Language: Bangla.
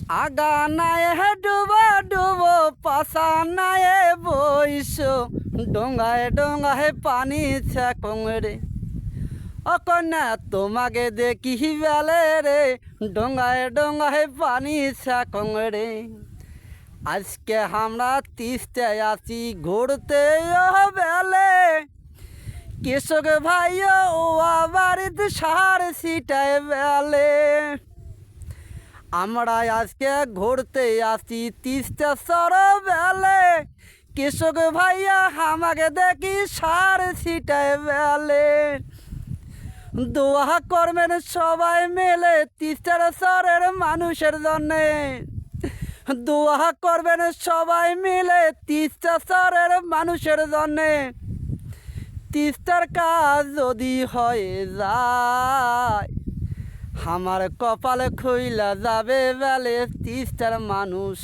আগা নায়ে ডুবো ডুবো পাশা নায়ে বইসো ডোঙায় ডোঙায় পানি ছাকংরে অকন্যা তোমাকে দেখি বেলে রে ডোঙায় ডোঙায় পানি ছাকংরে আজকে আমরা তিস্তে আছি ঘুরতে বেলে কৃষক ভাইয়া ও বাড়িতে সার ছিটায় বেলে আমরা আজকে ঘুরতে আসি তিস্তা সরবেলে কৃষক ভাইয়া আমাকে দেখি সার ছিটায় বেলে দোয়া করবেন সবাই মিলে তিস্তার সরের মানুষের জন্যে দোয়া করবেন সবাই মিলে তিস্তা সরের মানুষের জন্যে তিস্তার কাজ যদি হয়ে যায় আমার কপালে খুইলা যাবে বেলে তিস্তার মানুষ।